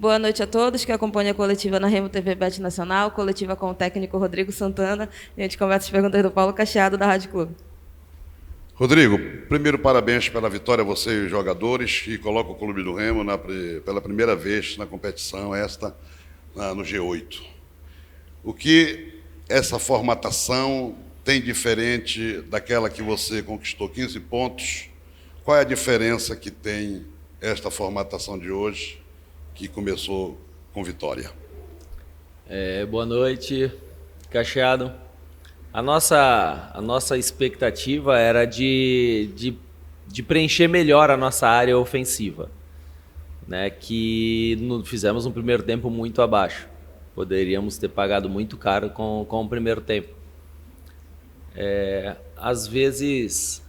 Boa noite a todos que acompanham a coletiva na Remo TV Bet Nacional, coletiva com o técnico Rodrigo Santana. E a gente começa as perguntas do Paulo Cacheado, da Rádio Clube. Rodrigo, primeiro parabéns pela vitória, você e os jogadores, e coloca o Clube do Remo pela primeira vez na competição no G8. O que essa formatação tem diferente daquela que você conquistou 15 pontos? Qual é a diferença que tem esta formatação de hoje, que começou com vitória? Boa noite, Cacheado. A nossa expectativa era de preencher melhor a nossa área ofensiva, né? Que fizemos um primeiro tempo muito abaixo. Poderíamos ter pagado muito caro com o primeiro tempo. Às vezes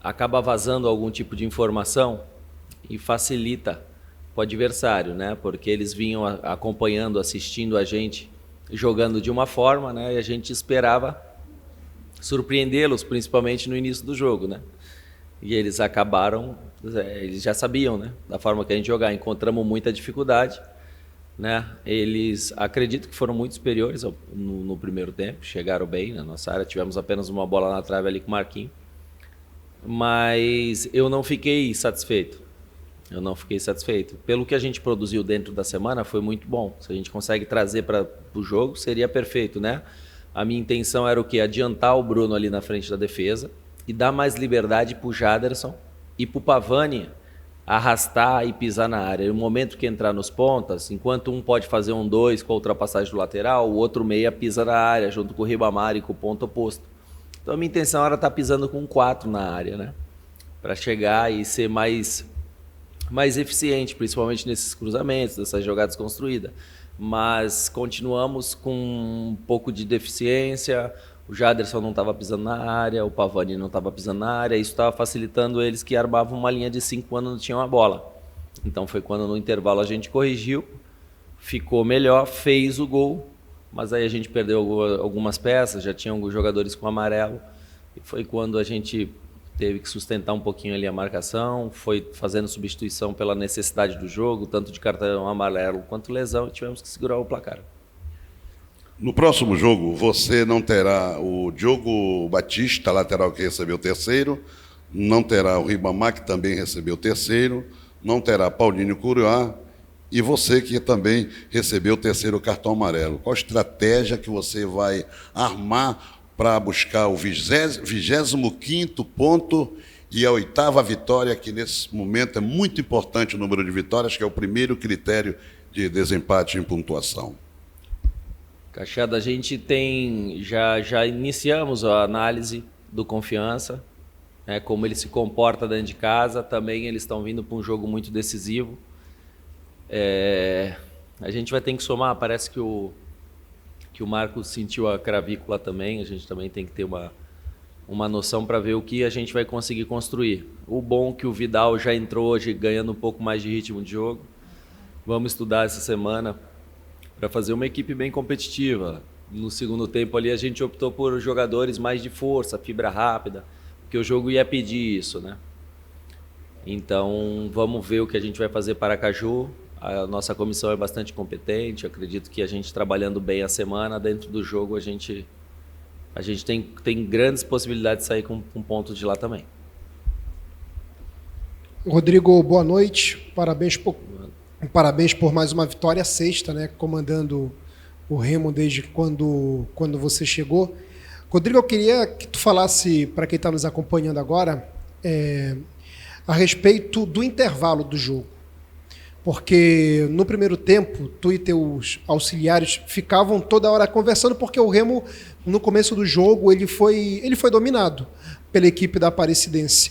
acaba vazando algum tipo de informação e facilita para o adversário, né? Porque eles vinham acompanhando, assistindo a gente jogando de uma forma, né? E a gente esperava surpreendê-los, principalmente no início do jogo, né? E eles acabaram, eles já sabiam, né? Da forma que a gente jogar, encontramos muita dificuldade, né? Eles, acredito que foram muito superiores no primeiro tempo, chegaram bem na nossa área, tivemos apenas uma bola na trave ali com o Marquinhos, mas eu não fiquei satisfeito. Pelo que a gente produziu dentro da semana, foi muito bom. Se a gente consegue trazer para o jogo, seria perfeito, né? A minha intenção era o quê? Adiantar o Bruno ali na frente da defesa e dar mais liberdade para o Jaderson e para o Pavani arrastar e pisar na área. No momento que entrar nos pontas, enquanto um pode fazer um 2 com a ultrapassagem do lateral, o outro meia pisa na área, junto com o Ribamar e com o ponto oposto. Então a minha intenção era estar pisando com 4 na área, né? Para chegar e ser mais eficiente, principalmente nesses cruzamentos, nessas jogadas construídas. Mas continuamos com um pouco de deficiência, o Jaderson não estava pisando na área, o Pavani não estava pisando na área, isso estava facilitando eles que armavam uma linha de 5 quando não tinham a bola. Então foi quando no intervalo a gente corrigiu, ficou melhor, fez o gol, mas aí a gente perdeu algumas peças, já tinha alguns jogadores com amarelo, e foi quando a gente teve que sustentar um pouquinho ali a marcação, foi fazendo substituição pela necessidade do jogo, tanto de cartão amarelo quanto lesão, e tivemos que segurar o placar. No próximo jogo, você não terá o Diogo Batista, lateral, que recebeu o terceiro, não terá o Ribamar, que também recebeu o terceiro, não terá Paulinho Curiá, e você que também recebeu o terceiro cartão amarelo. Qual a estratégia que você vai armar para buscar o 25º ponto e a 8ª vitória, que nesse momento é muito importante o número de vitórias, que é o primeiro critério de desempate em pontuação? Cacheado, a gente já iniciamos a análise do Confiança, né, como ele se comporta dentro de casa, também eles estão vindo para um jogo muito decisivo. A gente vai ter que somar, parece que o Marcos sentiu a cravícula também, a gente também tem que ter uma noção para ver o que a gente vai conseguir construir. O bom é que o Vidal já entrou hoje ganhando um pouco mais de ritmo de jogo. Vamos estudar essa semana para fazer uma equipe bem competitiva. No segundo tempo ali a gente optou por jogadores mais de força, fibra rápida, porque o jogo ia pedir isso, né? Então vamos ver o que a gente vai fazer para Aracaju. A nossa comissão é bastante competente, acredito que a gente trabalhando bem a semana, dentro do jogo a gente tem grandes possibilidades de sair com pontos de lá também. Rodrigo, boa noite, parabéns por mais uma vitória, sexta, né, comandando o Remo desde quando você chegou. Rodrigo, eu queria que tu falasse, para quem está nos acompanhando agora, a respeito do intervalo do jogo. Porque no primeiro tempo, tu e teus auxiliares ficavam toda hora conversando, porque o Remo, no começo do jogo, ele foi dominado pela equipe da Aparecidense.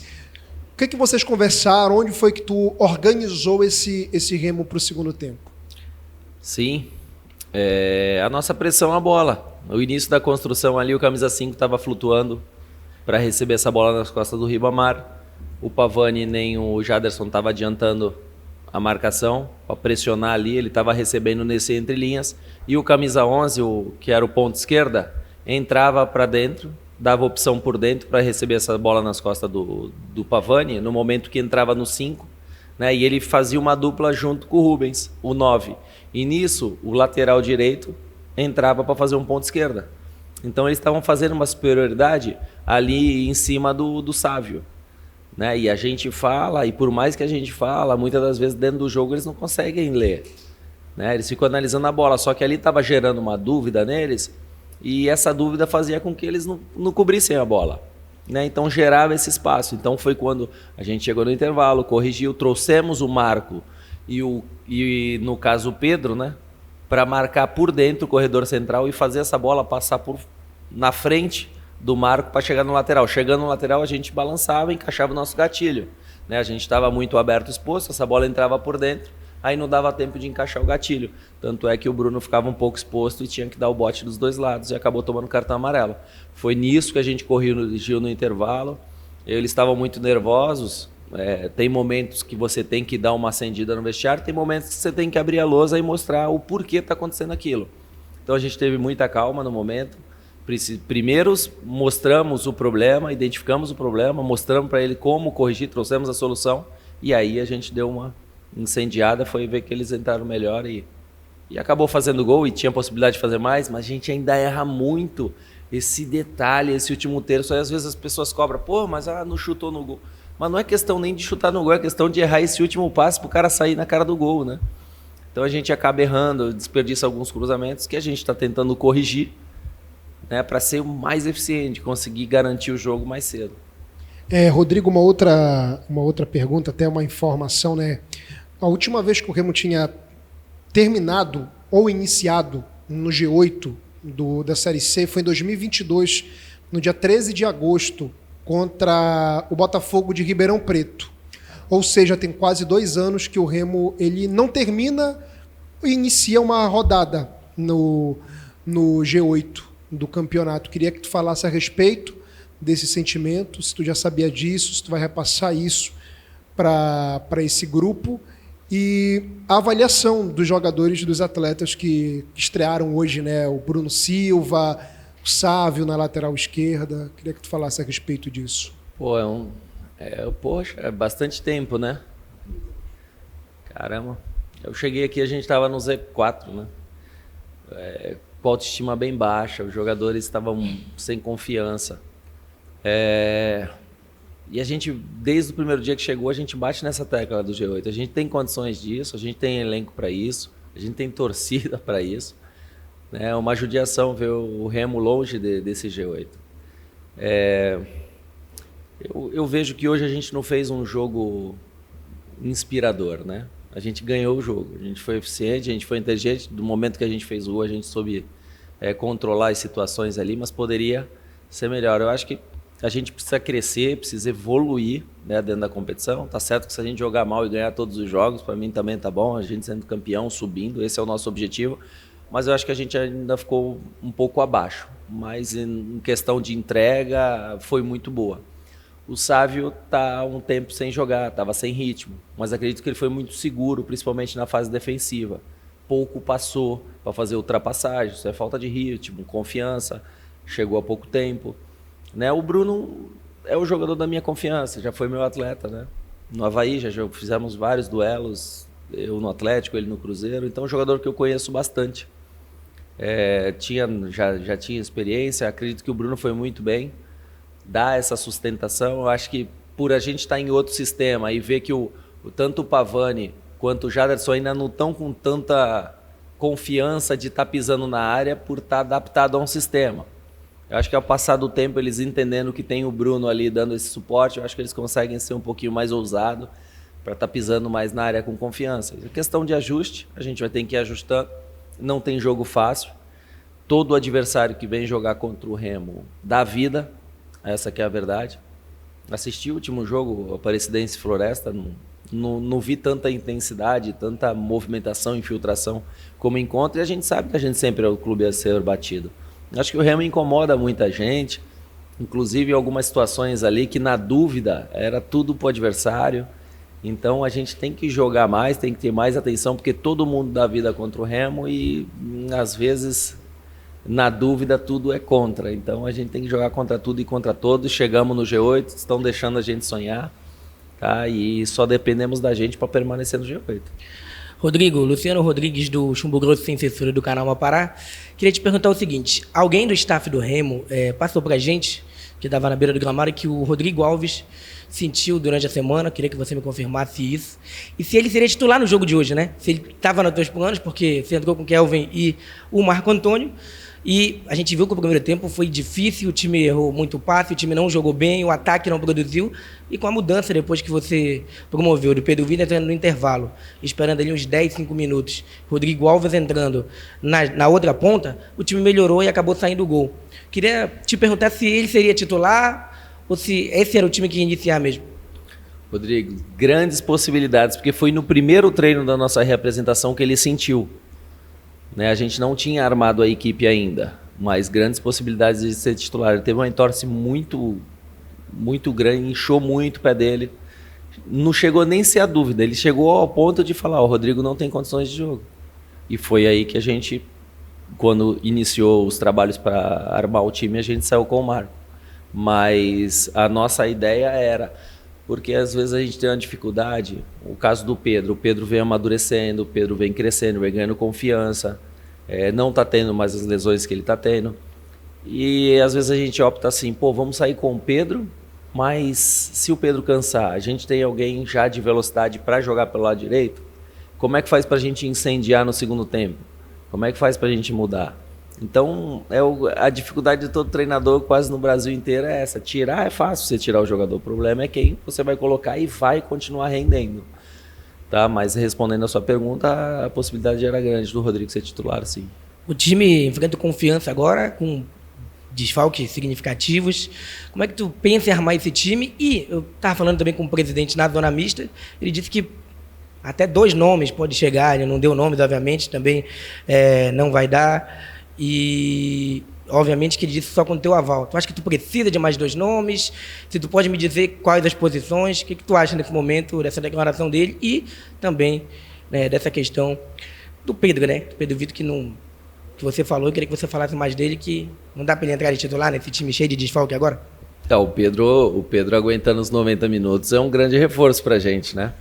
O que vocês conversaram? Onde foi que tu organizou esse Remo para o segundo tempo? Sim, a nossa pressão à bola. No início da construção ali, o camisa 5 estava flutuando para receber essa bola nas costas do Ribamar. O Pavani nem o Jaderson estava adiantando a marcação para pressionar ali, ele estava recebendo nesse entre linhas, e o camisa 11, que era o ponto esquerda, entrava para dentro, dava opção por dentro para receber essa bola nas costas do Pavani. No momento que entrava no 5, né? E ele fazia uma dupla junto com o Rubens, o 9. E nisso, o lateral direito entrava para fazer um ponto esquerda. Então eles estavam fazendo uma superioridade ali em cima do Sávio, né? E a gente fala, e por mais que a gente fala, muitas das vezes dentro do jogo eles não conseguem ler, né? Eles ficam analisando a bola, só que ali estava gerando uma dúvida neles, e essa dúvida fazia com que eles não cobrissem a bola, né? Então gerava esse espaço. Então foi quando a gente chegou no intervalo, corrigiu, trouxemos o Marco e no caso o Pedro, né? Para marcar por dentro o corredor central e fazer essa bola passar na frente do Marco para chegar no lateral. Chegando no lateral, a gente balançava e encaixava o nosso gatilho, né? A gente estava muito aberto, exposto, essa bola entrava por dentro, aí não dava tempo de encaixar o gatilho. Tanto é que o Bruno ficava um pouco exposto e tinha que dar o bote dos dois lados e acabou tomando cartão amarelo. Foi nisso que a gente corrigiu no intervalo. Eles estavam muito nervosos. Tem momentos que você tem que dar uma acendida no vestiário, tem momentos que você tem que abrir a lousa e mostrar o porquê está acontecendo aquilo. Então a gente teve muita calma no momento. Primeiro mostramos o problema, identificamos o problema, mostramos para ele como corrigir, trouxemos a solução, e aí a gente deu uma incendiada, foi ver que eles entraram melhor e acabou fazendo gol, e tinha possibilidade de fazer mais, mas a gente ainda erra muito esse detalhe, esse último terço. Aí às vezes as pessoas cobram, mas não chutou no gol. Mas não é questão nem de chutar no gol, é questão de errar esse último passe para o cara sair na cara do gol, né? Então a gente acaba errando, desperdiça alguns cruzamentos que a gente está tentando corrigir, né, para ser o mais eficiente, conseguir garantir o jogo mais cedo. Rodrigo, uma outra pergunta, até uma informação, né? A última vez que o Remo tinha terminado ou iniciado no G8 da Série C foi em 2022, no dia 13 de agosto, contra o Botafogo de Ribeirão Preto. Ou seja, tem quase 2 anos que o Remo ele não termina e inicia uma rodada no G8 do campeonato. Queria que tu falasse a respeito desse sentimento, se tu já sabia disso, se tu vai repassar isso para esse grupo, e a avaliação dos jogadores, dos atletas que estrearam hoje, né? O Bruno Silva, o Sávio na lateral esquerda. Queria que tu falasse a respeito disso. É bastante tempo, né? Caramba. Eu cheguei aqui, a gente estava no Z4, né? Com a autoestima bem baixa, os jogadores estavam sem confiança. E a gente, desde o primeiro dia que chegou, a gente bate nessa tecla do G8. A gente tem condições disso, a gente tem elenco para isso, a gente tem torcida para isso. É uma judiação ver o Remo longe desse G8. Eu vejo que hoje a gente não fez um jogo inspirador, né? A gente ganhou o jogo, a gente foi eficiente, a gente foi inteligente. Do momento que a gente fez o gol, a gente soube controlar as situações ali, mas poderia ser melhor. Eu acho que a gente precisa crescer, precisa evoluir, né, dentro da competição. Tá certo que se a gente jogar mal e ganhar todos os jogos, para mim também tá bom, a gente sendo campeão, subindo, esse é o nosso objetivo. Mas eu acho que a gente ainda ficou um pouco abaixo. Mas em questão de entrega, foi muito boa. O Sávio está um tempo sem jogar, estava sem ritmo. Mas acredito que ele foi muito seguro, principalmente na fase defensiva. Pouco passou para fazer ultrapassagem, isso é falta de ritmo, confiança. Chegou há pouco tempo. Né? O Bruno é o jogador da minha confiança, já foi meu atleta. Né? No Avaí já fizemos vários duelos, eu no Atlético, ele no Cruzeiro. Então é um jogador que eu conheço bastante. Já tinha experiência, acredito que o Bruno foi muito bem, dá essa sustentação. Eu acho que por a gente estar em outro sistema e ver que tanto o Pavani quanto o Jaderson ainda não estão com tanta confiança de estar pisando na área por estar adaptado a um sistema. Eu acho que ao passar do tempo, eles entendendo que tem o Bruno ali dando esse suporte, eu acho que eles conseguem ser um pouquinho mais ousados para estar pisando mais na área com confiança. É questão de ajuste, a gente vai ter que ir ajustando. Não tem jogo fácil. Todo adversário que vem jogar contra o Remo dá vida, essa que é a verdade. Assisti o último jogo, Aparecidense e Floresta, não vi tanta intensidade, tanta movimentação, infiltração como encontro, e a gente sabe que a gente sempre é o clube a ser batido. Acho que o Remo incomoda muita gente, inclusive em algumas situações ali que na dúvida era tudo para o adversário. Então a gente tem que jogar mais, tem que ter mais atenção, porque todo mundo dá vida contra o Remo e às vezes na dúvida tudo é contra. Então a gente tem que jogar contra tudo e contra todos. Chegamos no G8, estão deixando a gente sonhar. tá? E só dependemos da gente para permanecer no G8. Rodrigo, Luciano Rodrigues do Chumbo Grosso Sem Censura do canal Mapará. Queria te perguntar o seguinte, alguém do staff do Remo passou pra gente, que estava na beira do gramado, que o Rodrigo Alves sentiu durante a semana, queria que você me confirmasse isso, e se ele seria titular no jogo de hoje, né? Se ele estava nos teus planos, porque você entrou com o Kelvin e o Marco Antônio, e a gente viu que o primeiro tempo foi difícil, o time errou muito passe, o time não jogou bem, o ataque não produziu, e com a mudança depois que você promoveu do Pedro Vina entrando no intervalo, esperando ali uns 10, 5 minutos, Rodrigo Alves entrando na outra ponta, o time melhorou e acabou saindo o gol. Queria te perguntar se ele seria titular ou se esse era o time que ia iniciar mesmo. Rodrigo, grandes possibilidades, porque foi no primeiro treino da nossa reapresentação que ele sentiu. Né? A gente não tinha armado a equipe ainda, mas grandes possibilidades de ser titular. Ele teve uma entorse muito grande, inchou muito o pé dele. Não chegou nem a ser a dúvida, ele chegou ao ponto de falar, o Rodrigo não tem condições de jogo. E foi aí que a gente, quando iniciou os trabalhos para armar o time, a gente saiu com o Marco. Mas a nossa ideia era, porque às vezes a gente tem uma dificuldade, o caso do Pedro, o Pedro vem amadurecendo, o Pedro vem crescendo, vem ganhando confiança, não está tendo mais as lesões que ele está tendo, e às vezes a gente opta assim, vamos sair com o Pedro, mas se o Pedro cansar, a gente tem alguém já de velocidade para jogar pelo lado direito, como é que faz para a gente incendiar no segundo tempo? Como é que faz para a gente mudar? Então, a dificuldade de todo treinador quase no Brasil inteiro é essa. Tirar é fácil você tirar o jogador. O problema é quem você vai colocar e vai continuar rendendo. Tá? Mas respondendo a sua pergunta, a possibilidade era grande do Rodrigo ser titular, sim. O time enfrenta Confiança agora, com desfalques significativos. Como é que tu pensa em armar esse time? E eu estava falando também com o presidente na zona mista, ele disse que até 2 nomes pode chegar, ele não deu nomes, obviamente, também não vai dar. E, obviamente, que ele disse só com o teu aval. Tu acha que tu precisa de mais 2 nomes? Se tu pode me dizer quais as posições, o que tu acha nesse momento, dessa declaração dele e também dessa questão do Pedro, né? Do Pedro Vitor, que você falou, eu queria que você falasse mais dele, que não dá para ele entrar de titular nesse time cheio de desfalque agora? O Pedro aguentando os 90 minutos é um grande reforço pra gente, né?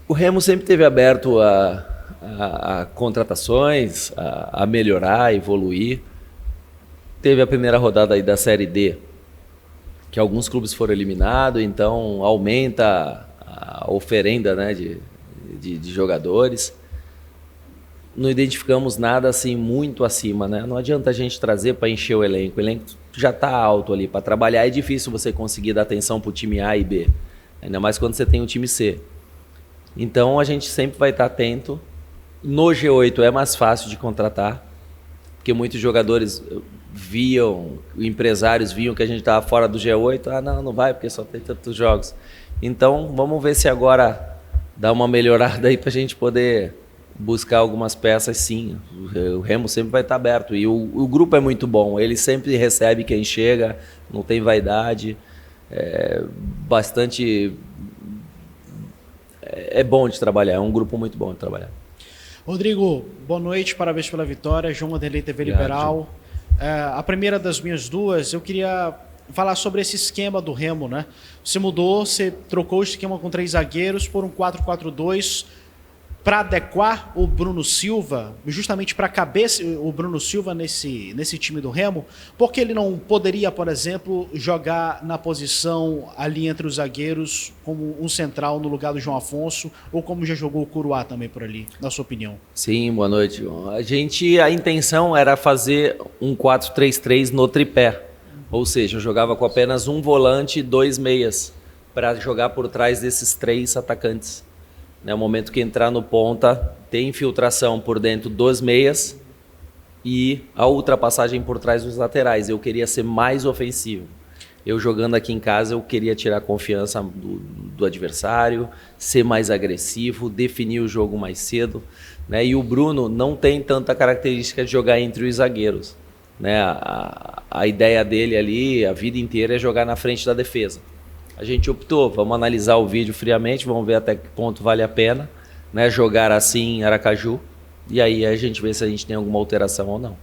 O Remo sempre teve aberto a contratações, a melhorar, a evoluir. Teve a primeira rodada aí da Série D, que alguns clubes foram eliminados, então aumenta a oferenda, né, de jogadores. Não identificamos nada assim muito acima, né? Não adianta a gente trazer para encher o elenco já está alto ali. Para trabalhar é difícil você conseguir dar atenção para o time A e B, ainda mais quando você tem o time C. Então a gente sempre vai estar atento. No G8 é mais fácil de contratar, porque muitos jogadores empresários viam que a gente estava fora do G8, não vai porque só tem tantos jogos. Então vamos ver se agora dá uma melhorada aí para a gente poder buscar algumas peças, sim. O Remo sempre vai estar aberto e o grupo é muito bom, ele sempre recebe quem chega, não tem vaidade, é bom de trabalhar, é um grupo muito bom de trabalhar. Rodrigo, boa noite, parabéns pela vitória. João Vanderlei, TV Liberal. A primeira das minhas duas, eu queria falar sobre esse esquema do Remo, né? Você mudou, você trocou o esquema com 3 zagueiros por um 4-4-2 para adequar o Bruno Silva, justamente para caber o Bruno Silva nesse time do Remo, porque ele não poderia, por exemplo, jogar na posição ali entre os zagueiros como um central no lugar do João Afonso, ou como já jogou o Curuá também por ali, na sua opinião? Sim, boa noite. A intenção era fazer um 4-3-3 no tripé, ou seja, eu jogava com apenas um volante e 2 meias, para jogar por trás desses 3 atacantes. No momento que entrar no ponta, tem infiltração por dentro dos meias e a ultrapassagem por trás dos laterais. Eu queria ser mais ofensivo. Eu jogando aqui em casa, eu queria tirar a confiança do adversário, ser mais agressivo, definir o jogo mais cedo. Né? E o Bruno não tem tanta característica de jogar entre os zagueiros. Né? A ideia dele ali, a vida inteira, é jogar na frente da defesa. A gente optou, vamos analisar o vídeo friamente, vamos ver até que ponto vale a pena, né, jogar assim em Aracaju, e aí a gente vê se a gente tem alguma alteração ou não.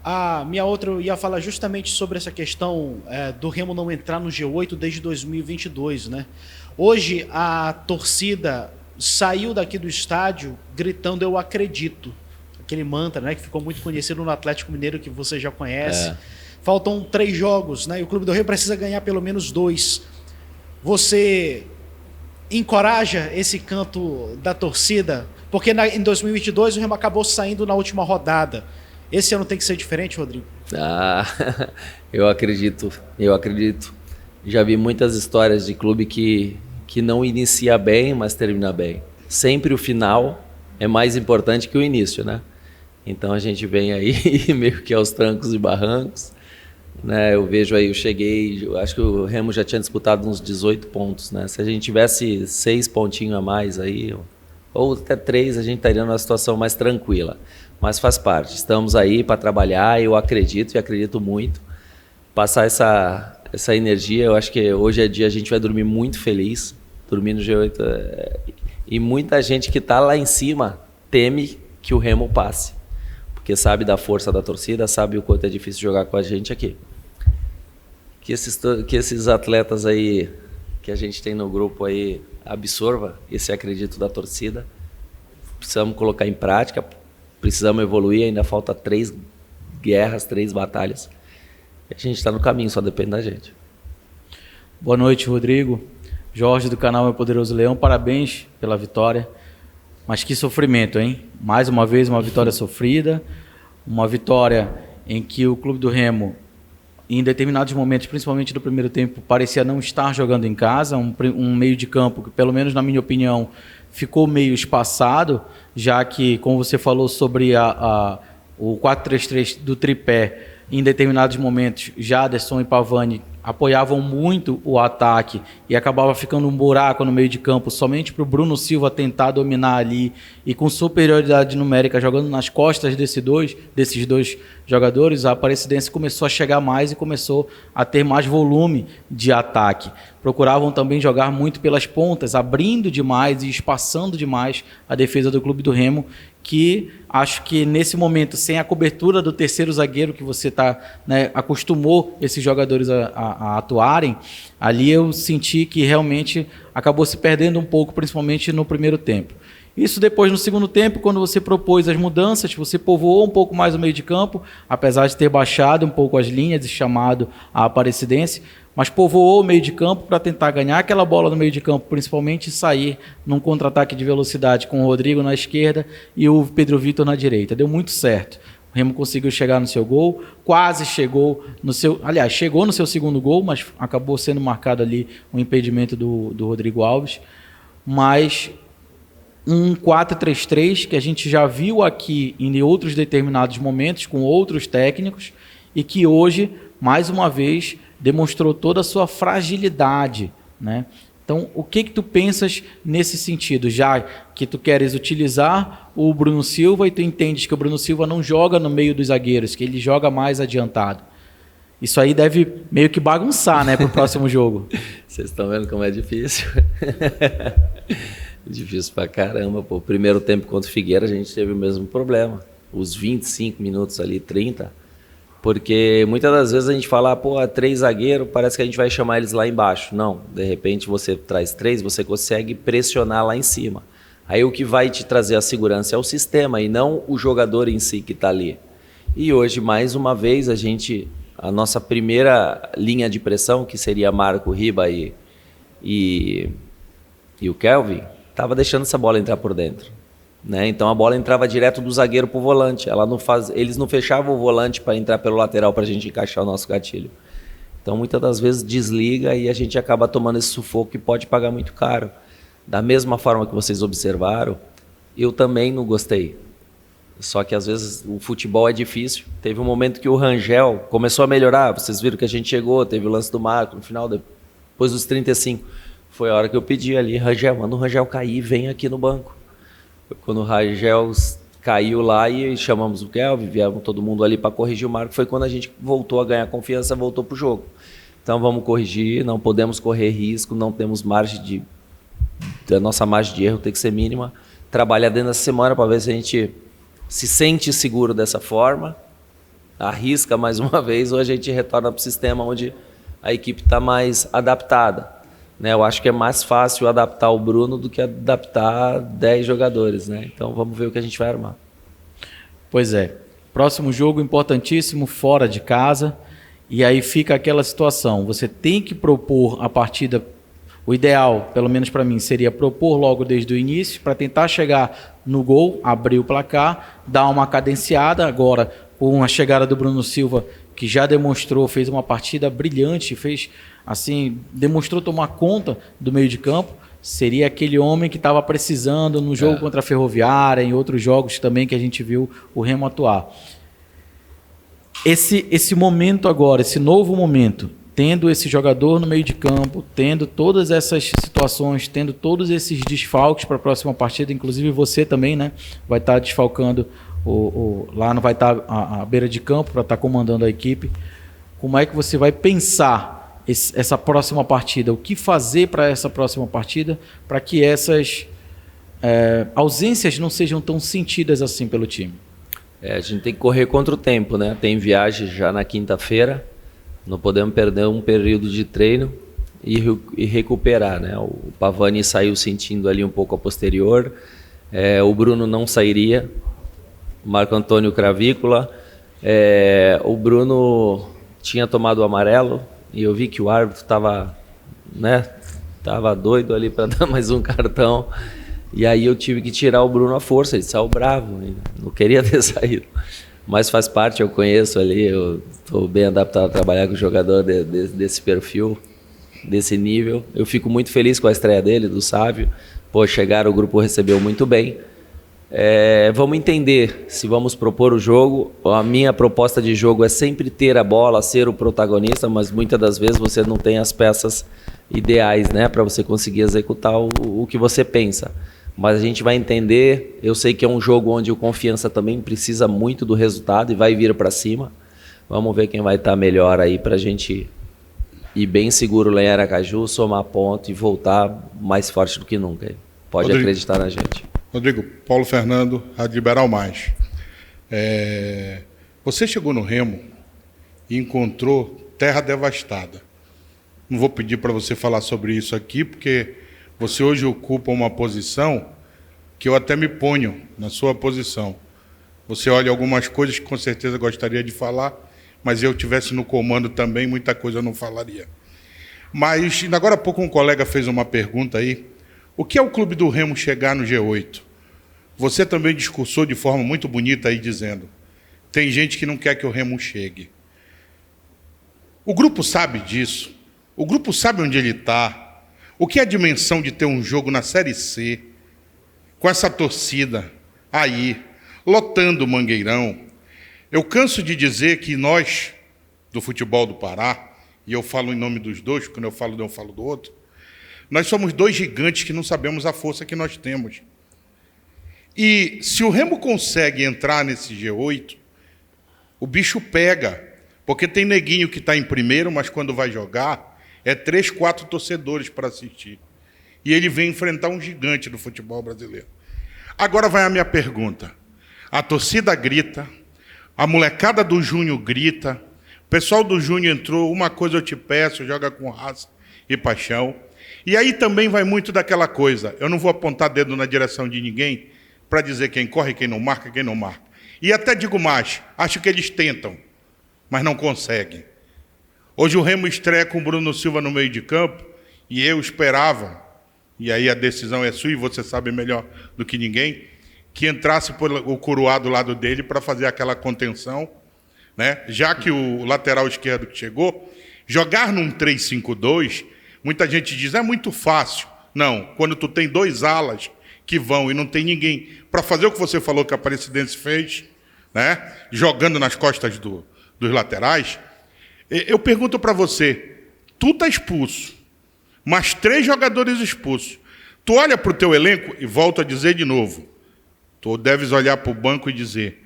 A minha outra, eu ia falar justamente sobre essa questão do Remo não entrar no G8 desde 2022, né? Hoje a torcida saiu daqui do estádio gritando "eu acredito", aquele mantra, né, que ficou muito conhecido no Atlético Mineiro, que você já conhece. Faltam 3 jogos, né? E o Clube do Remo precisa ganhar pelo menos 2. Você encoraja esse canto da torcida? Porque em 2022 o Remo acabou saindo na última rodada. Esse ano tem que ser diferente, Rodrigo? Eu acredito. Já vi muitas histórias de clube que não inicia bem, mas termina bem. Sempre o final é mais importante que o início, né? Então a gente vem aí meio que aos trancos e barrancos, né? Eu vejo aí, eu acho que o Remo já tinha disputado uns 18 pontos, né? Se a gente tivesse 6 pontinhos a mais aí, ou até 3, a gente estaria numa situação mais tranquila. Mas faz parte, estamos aí para trabalhar, eu acredito e acredito muito. Passar essa energia, eu acho que hoje é dia, a gente vai dormir muito feliz, dormir no G8. E muita gente que está lá em cima teme que o Remo passe, porque sabe da força da torcida, sabe o quanto é difícil jogar com a gente aqui. Que esses atletas aí que a gente tem no grupo aí absorva esse acredito da torcida. Precisamos colocar em prática, precisamos evoluir, ainda falta 3 guerras, 3 batalhas. A gente está no caminho, só depende da gente. Boa noite, Rodrigo. Jorge do canal Meu Poderoso Leão, parabéns pela vitória. Mas que sofrimento, hein? Mais uma vez uma vitória sofrida, uma vitória em que o Clube do Remo, em determinados momentos, principalmente no primeiro tempo, parecia não estar jogando em casa, um meio de campo que, pelo menos na minha opinião, ficou meio espaçado, já que, como você falou sobre o 4-3-3 do tripé, em determinados momentos, Jaderson e Pavani apoiavam muito o ataque e acabava ficando um buraco no meio de campo somente para o Bruno Silva tentar dominar ali e com superioridade numérica jogando nas costas desses dois jogadores, a Aparecidense começou a chegar mais e começou a ter mais volume de ataque. Procuravam também jogar muito pelas pontas, abrindo demais e espaçando demais a defesa do Clube do Remo, que acho que nesse momento, sem a cobertura do terceiro zagueiro que você acostumou esses jogadores a atuarem, ali eu senti que realmente acabou se perdendo um pouco, principalmente no primeiro tempo. Isso depois, no segundo tempo, quando você propôs as mudanças, você povoou um pouco mais o meio de campo, apesar de ter baixado um pouco as linhas e chamado a Aparecidense, mas povoou o meio de campo para tentar ganhar aquela bola no meio de campo, principalmente sair num contra-ataque de velocidade com o Rodrigo na esquerda e o Pedro Vitor na direita. Deu muito certo. O Remo conseguiu chegar no seu gol, quase chegou no seu... Aliás, chegou no seu segundo gol, mas acabou sendo marcado ali um impedimento do Rodrigo Alves. Mas um 4-3-3 que a gente já viu aqui em outros determinados momentos com outros técnicos e que hoje, mais uma vez, demonstrou toda a sua fragilidade, né? Então, o que tu pensas nesse sentido? Já que tu queres utilizar o Bruno Silva e tu entendes que o Bruno Silva não joga no meio dos zagueiros, que ele joga mais adiantado. Isso aí deve meio que bagunçar, né, para o próximo jogo. Vocês estão vendo como é difícil? Difícil pra caramba. Pô. O primeiro tempo contra o Figueira a gente teve o mesmo problema. Os 25 minutos ali, 30... Porque muitas das vezes a gente fala, 3 zagueiros, parece que a gente vai chamar eles lá embaixo. Não, de repente você traz 3, você consegue pressionar lá em cima. Aí o que vai te trazer a segurança é o sistema e não o jogador em si que está ali. E hoje, mais uma vez, a nossa primeira linha de pressão, que seria Marco, Riba e o Kelvin, estava deixando essa bola entrar por dentro. Né? Então a bola entrava direto do zagueiro para o volante. Eles não fechavam o volante para entrar pelo lateral para a gente encaixar o nosso gatilho. Então muitas das vezes desliga e a gente acaba tomando esse sufoco que pode pagar muito caro. Da mesma forma que vocês observaram, eu também não gostei. Só que às vezes o futebol é difícil. Teve um momento que o Rangel começou a melhorar. Vocês viram que a gente chegou, teve o lance do Marco no final, depois dos 35. Foi a hora que eu pedi ali, Rangel, manda o Rangel cair, vem aqui no banco. Quando o Rangel caiu lá e chamamos o Kelvin, viemos todo mundo ali para corrigir o Marco, foi quando a gente voltou a ganhar confiança, voltou para o jogo. Então vamos corrigir, não podemos correr risco, não temos margem a nossa margem de erro tem que ser mínima. Trabalhar dentro da semana para ver se a gente se sente seguro dessa forma, arrisca mais uma vez ou a gente retorna para o sistema onde a equipe está mais adaptada. Né? Eu acho que é mais fácil adaptar o Bruno do que adaptar 10 jogadores. Né? Então vamos ver o que a gente vai armar. Pois é. Próximo jogo importantíssimo, fora de casa. E aí fica aquela situação. Você tem que propor a partida. O ideal, pelo menos para mim, seria propor logo desde o início para tentar chegar no gol, abrir o placar, dar uma cadenciada. Agora, com a chegada do Bruno Silva, que já demonstrou, fez uma partida brilhante, demonstrou tomar conta do meio de campo. Seria aquele homem que estava precisando no jogo contra a Ferroviária, em outros jogos também que a gente viu o Remo atuar. Esse momento agora, esse novo momento, tendo esse jogador no meio de campo, tendo todas essas situações, tendo todos esses desfalques para a próxima partida, inclusive você também, né, vai estar desfalcando, lá não vai estar à beira de campo para estar comandando a equipe. Como é que você vai pensar essa próxima partida? O que fazer para essa próxima partida para que essas ausências não sejam tão sentidas assim pelo time? A gente tem que correr contra o tempo, né? Tem viagem já na quinta-feira. Não podemos perder um período de treino e recuperar, né? O Pavani saiu sentindo ali um pouco a posterior, o Bruno não sairia, o Marco Antônio Cravícola, o Bruno tinha tomado o amarelo e eu vi que o árbitro estava, né, doido ali para dar mais um cartão e aí eu tive que tirar o Bruno à força, ele saiu bravo, não queria ter saído. Mas faz parte, eu conheço ali, eu estou bem adaptado a trabalhar com jogador desse perfil, desse nível. Eu fico muito feliz com a estreia dele, do Sávio. Chegaram, o grupo recebeu muito bem. Vamos entender se vamos propor o jogo. A minha proposta de jogo é sempre ter a bola, ser o protagonista, mas muitas das vezes você não tem as peças ideais, né, para você conseguir executar o que você pensa. Mas a gente vai entender, eu sei que é um jogo onde o Confiança também precisa muito do resultado e vai vir para cima. Vamos ver quem vai estar melhor aí para a gente ir bem seguro lá em Aracaju, somar ponto e voltar mais forte do que nunca. Pode Rodrigo, acreditar na gente. Rodrigo, Paulo Fernando, Rádio Liberal Mais. Você chegou no Remo e encontrou terra devastada. Não vou pedir para você falar sobre isso aqui, porque você hoje ocupa uma posição que eu até me ponho na sua posição. Você olha algumas coisas que com certeza gostaria de falar, mas eu tivesse no comando também, muita coisa eu não falaria. Mas agora há pouco um colega fez uma pergunta aí. O que é o Clube do Remo chegar no G8? Você também discursou de forma muito bonita aí dizendo, tem gente que não quer que o Remo chegue. O grupo sabe disso. O grupo sabe onde ele está. O que é a dimensão de ter um jogo na Série C, com essa torcida aí, lotando o Mangueirão? Eu canso de dizer que nós, do futebol do Pará, e eu falo em nome dos dois, quando eu falo de um, eu falo do outro, nós somos dois gigantes que não sabemos a força que nós temos. E se o Remo consegue entrar nesse G8, o bicho pega, porque tem neguinho que está em primeiro, mas quando vai jogar, 3, 4 torcedores para assistir. E ele vem enfrentar um gigante do futebol brasileiro. Agora vai a minha pergunta. A torcida grita, a molecada do Júnior grita, o pessoal do Júnior entrou, uma coisa eu te peço, joga com raça e paixão. E aí também vai muito daquela coisa, eu não vou apontar dedo na direção de ninguém para dizer quem corre, quem não marca, quem não marca. E até digo mais, acho que eles tentam, mas não conseguem. Hoje o Remo estreia com o Bruno Silva no meio de campo e eu esperava, e aí a decisão é sua e você sabe melhor do que ninguém, que entrasse o Curuá do lado dele para fazer aquela contenção, né? Já que o lateral esquerdo que chegou, jogar num 3-5-2, muita gente diz, é muito fácil. Não, quando tu tem 2 alas que vão e não tem ninguém para fazer o que você falou que a Aparecidense fez, né? Jogando nas costas dos laterais. Eu pergunto para você, tu tá expulso, mas 3 jogadores expulsos. Tu olha para o teu elenco e volto a dizer de novo, tu deves olhar para o banco e dizer,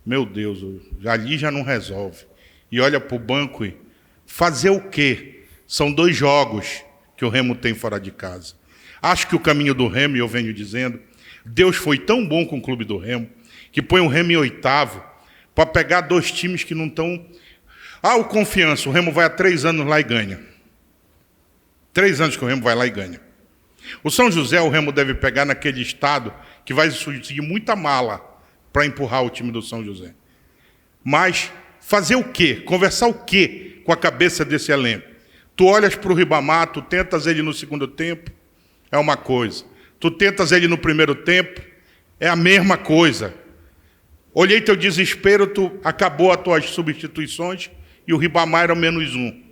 meu Deus, ali já não resolve. E olha para o banco e fazer o quê? São 2 jogos que o Remo tem fora de casa. Acho que o caminho do Remo, e eu venho dizendo, Deus foi tão bom com o clube do Remo, que põe o Remo em 8º, para pegar 2 times que não estão... o Confiança, o Remo vai há 3 anos lá e ganha. 3 anos que o Remo vai lá e ganha. O São José, o Remo deve pegar naquele estado que vai surgir muita mala para empurrar o time do São José. Mas fazer o quê? Conversar o quê com a cabeça desse elenco? Tu olhas para o Ribamar, tu tentas ele no segundo tempo, é uma coisa. Tu tentas ele no primeiro tempo, é a mesma coisa. Olhei teu desespero, tu acabou as tuas substituições e o Ribamar era -1.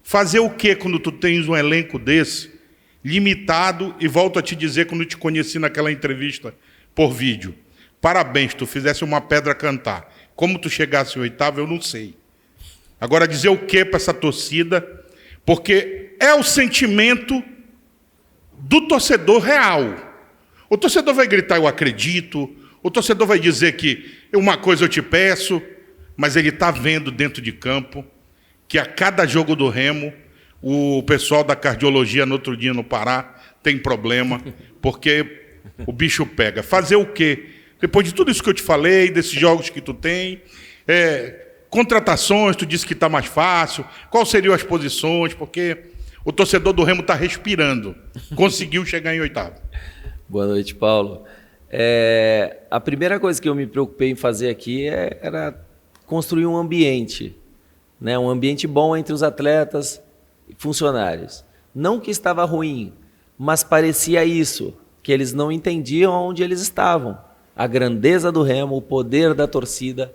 Fazer o quê quando tu tens um elenco desse, limitado, e volto a te dizer, quando eu te conheci naquela entrevista por vídeo, parabéns, tu fizesse uma pedra cantar. Como tu chegasse em 8º, eu não sei. Agora, dizer o quê para essa torcida? Porque é o sentimento do torcedor real. O torcedor vai gritar, eu acredito. O torcedor vai dizer que uma coisa eu te peço, mas ele está vendo dentro de campo que a cada jogo do Remo, o pessoal da cardiologia no outro dia no Pará tem problema, porque o bicho pega. Fazer o quê? Depois de tudo isso que eu te falei, desses jogos que tu tem, contratações, tu disse que está mais fácil, quais seriam as posições, porque o torcedor do Remo está respirando, conseguiu chegar em 8º. Boa noite, Paulo. A primeira coisa que eu me preocupei em fazer aqui era construir um ambiente, né? Um ambiente bom entre os atletas e funcionários. Não que estava ruim, mas parecia isso, que eles não entendiam onde eles estavam. A grandeza do Remo, o poder da torcida,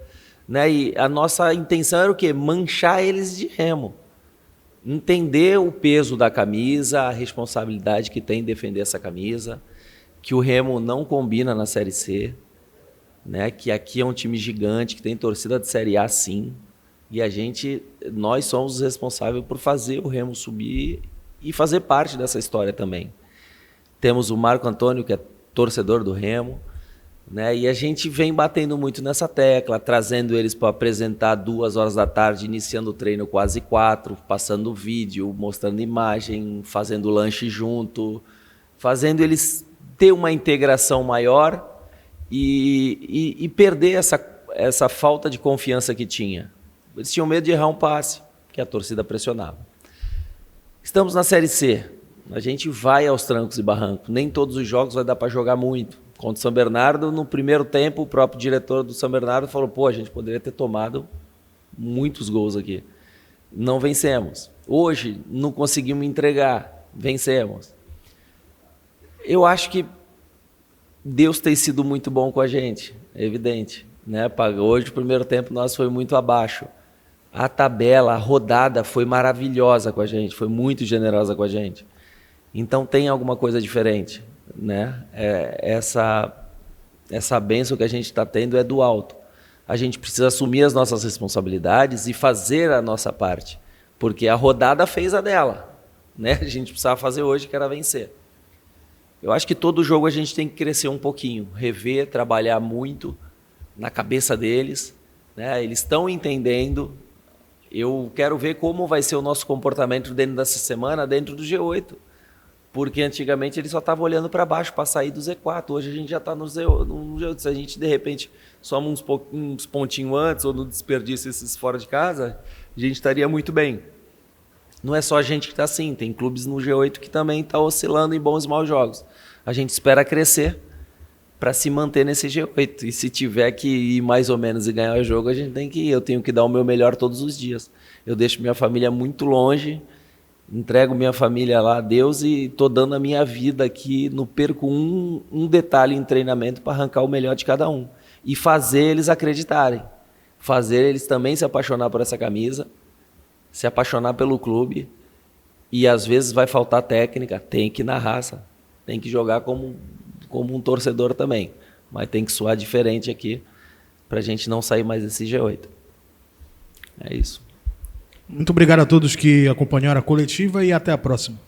né? E a nossa intenção era o quê? Manchar eles de Remo. Entender o peso da camisa, a responsabilidade que tem em defender essa camisa, que o Remo não combina na Série C, né? Que aqui é um time gigante, que tem torcida de Série A sim, e nós somos os responsáveis por fazer o Remo subir e fazer parte dessa história também. Temos o Marco Antônio, que é torcedor do Remo, né? E a gente vem batendo muito nessa tecla, trazendo eles para apresentar 2 horas da tarde, iniciando o treino quase 4, passando vídeo, mostrando imagem, fazendo lanche junto, fazendo eles ter uma integração maior e perder essa falta de confiança que tinha. Eles tinham medo de errar um passe, que a torcida pressionava. Estamos na Série C. A gente vai aos trancos e barrancos. Nem todos os jogos vai dar para jogar muito. Contra o São Bernardo, no primeiro tempo, o próprio diretor do São Bernardo falou, a gente poderia ter tomado muitos gols aqui. Não vencemos. Hoje, não conseguimos entregar. Vencemos. Eu acho que Deus tem sido muito bom com a gente, é evidente, né? Hoje, o primeiro tempo, nós foi muito abaixo. A tabela, a rodada foi maravilhosa com a gente, foi muito generosa com a gente. Então, tem alguma coisa diferente, né? Essa bênção que a gente está tendo é do alto. A gente precisa assumir as nossas responsabilidades e fazer a nossa parte, porque a rodada fez a dela, né? A gente precisava fazer hoje, que era vencer. Eu acho que todo jogo a gente tem que crescer um pouquinho, rever, trabalhar muito na cabeça deles, né? Eles estão entendendo. Eu quero ver como vai ser o nosso comportamento dentro dessa semana, dentro do G8. Porque antigamente eles só estavam olhando para baixo para sair do Z4. Hoje a gente já está no G8. Se a gente, de repente, soma uns pontinhos antes ou não desperdiça esses fora de casa, a gente estaria muito bem. Não é só a gente que está assim. Tem clubes no G8 que também está oscilando em bons e maus jogos. A gente espera crescer para se manter nesse G8. E se tiver que ir mais ou menos e ganhar o jogo, a gente tem que ir. Eu tenho que dar o meu melhor todos os dias. Eu deixo minha família muito longe, entrego minha família lá a Deus e estou dando a minha vida aqui, não perco um detalhe em treinamento para arrancar o melhor de cada um. E fazer eles acreditarem. Fazer eles também se apaixonar por essa camisa, se apaixonar pelo clube. E às vezes vai faltar técnica, tem que ir na raça, tem que jogar como um torcedor também, mas tem que soar diferente aqui para a gente não sair mais desse G8. É isso. Muito obrigado a todos que acompanharam a coletiva e até a próxima.